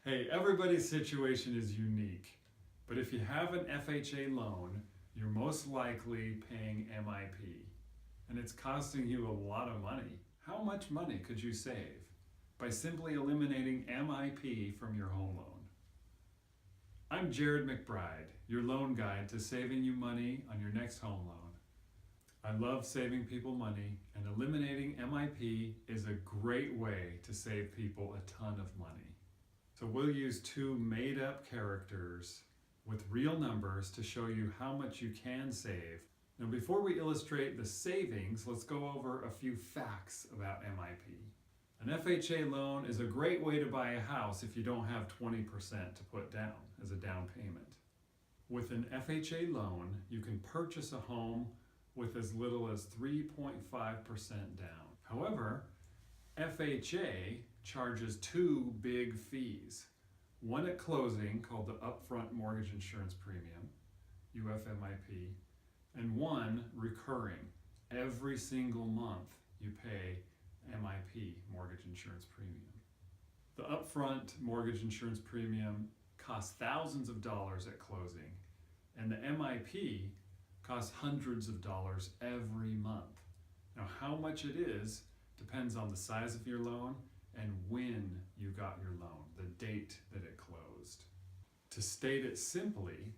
Hey, everybody's situation is unique, but if you have an FHA loan, you're most likely paying MIP, and it's costing you a lot of money. How much money could you save by simply eliminating MIP from your home loan? I'm Jared McBride, your loan guide to saving you money on your next home loan. I love saving people money, and eliminating MIP is a great way to save people a ton of money. So we'll use two made-up characters with real numbers to show you how much you can save. Now before we illustrate the savings, let's go over a few facts about MIP. An FHA loan is a great way to buy a house if you don't have 20% to put down as a down payment. With an FHA loan, you can purchase a home with as little as 3.5% down. However, FHA charges two big fees. One at closing, called the upfront mortgage insurance premium, UFMIP, and one recurring. Every single month you pay MIP, mortgage insurance premium. The upfront mortgage insurance premium costs thousands of dollars at closing, and the MIP costs hundreds of dollars every month. Now, how much it is depends on the size of your loan and when you got your loan, the date that it closed. To state it simply,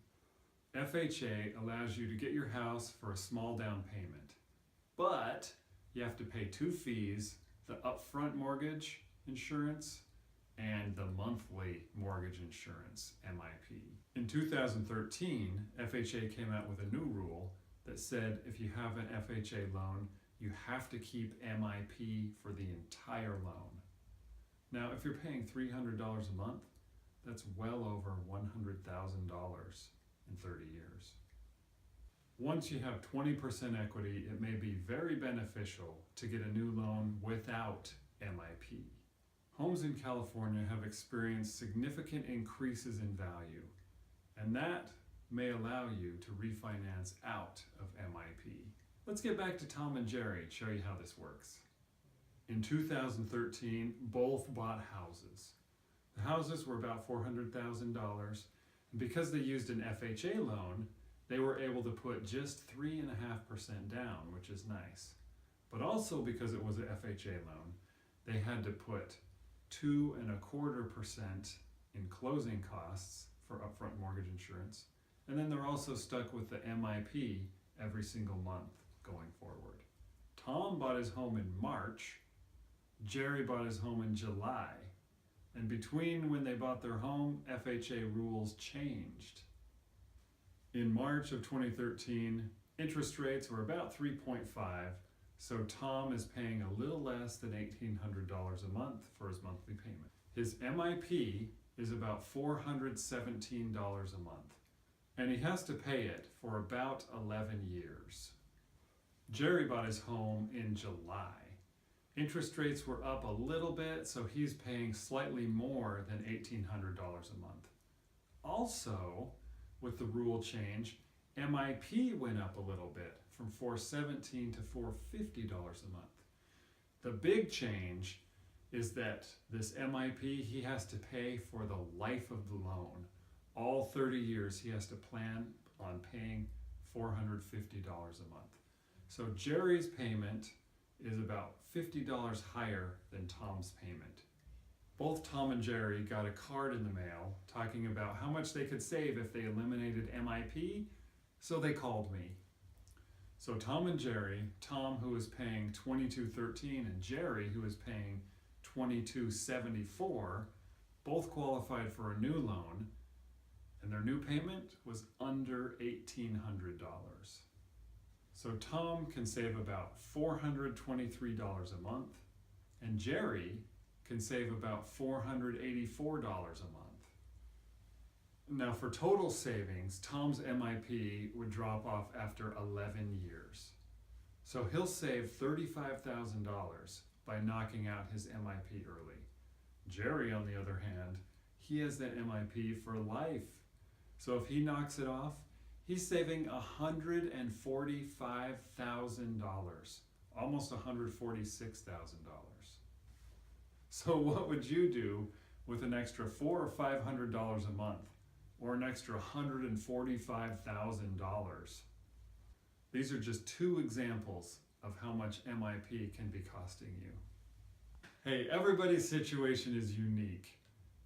FHA allows you to get your house for a small down payment, but you have to pay two fees: the upfront mortgage insurance and the monthly mortgage insurance, MIP. In 2013, FHA came out with a new rule that said if you have an FHA loan, you have to keep MIP for the entire loan. Now, if you're paying $300 a month, that's well over $100,000 in 30 years. Once you have 20% equity, it may be very beneficial to get a new loan without MIP. Homes in California have experienced significant increases in value, and that may allow you to refinance out of MIP. Let's get back to Tom and Jerry and show you how this works. In 2013, both bought houses. The houses were about $400,000, and because they used an FHA loan, they were able to put just 3.5% down, which is nice. But also because it was an FHA loan, they had to put 2.25% in closing costs for upfront mortgage insurance, and then they're also stuck with the MIP every single month going forward. Tom bought his home in March, Jerry bought his home in July, and between when they bought their home, FHA rules changed. In March of 2013, interest rates were about 3.5, so Tom is paying a little less than $1,800 a month for his monthly payment. His MIP is about $417 a month, and he has to pay it for about 11 years. Jerry bought his home in July. Interest rates were up a little bit, so he's paying slightly more than $1,800 a month. Also, with the rule change, MIP went up a little bit from $417 to $450 a month. The big change is that this MIP he has to pay for the life of the loan. All 30 years he has to plan on paying $450 a month. So Jerry's payment is about $50 higher than Tom's payment. Both Tom and Jerry got a card in the mail talking about how much they could save if they eliminated MIP, so they called me. So Tom and Jerry, Tom who was paying $22.13 and Jerry who was paying $22.74, both qualified for a new loan, and their new payment was under $1,800. So Tom can save about $423 a month, and Jerry can save about $484 a month. Now for total savings, Tom's MIP would drop off after 11 years. So he'll save $35,000 by knocking out his MIP early. Jerry, on the other hand, he has that MIP for life. So if he knocks it off, he's saving $145,000, almost $146,000. So what would you do with an extra $400 or $500 a month, or an extra $145,000. These are just two examples of how much MIP can be costing you. Hey, everybody's situation is unique,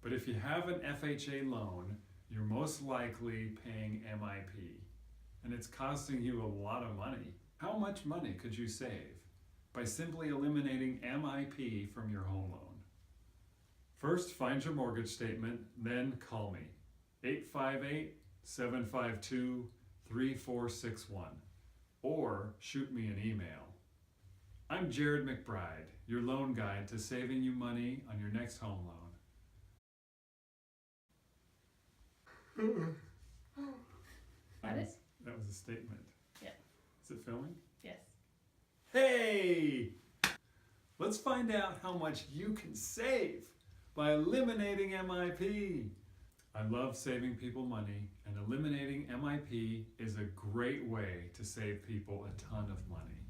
but if you have an FHA loan, you're most likely paying MIP, and it's costing you a lot of money. How much money could you save by simply eliminating MIP from your home loan? First, find your mortgage statement, then call me, 858-752-3461, or shoot me an email. I'm Jared McBride, your loan guide to saving you money on your next home loan. That is? That was a statement. Yeah. Is it filming? Yes. Hey! Let's find out how much you can save by eliminating MIP. I love saving people money, and eliminating MIP is a great way to save people a ton of money.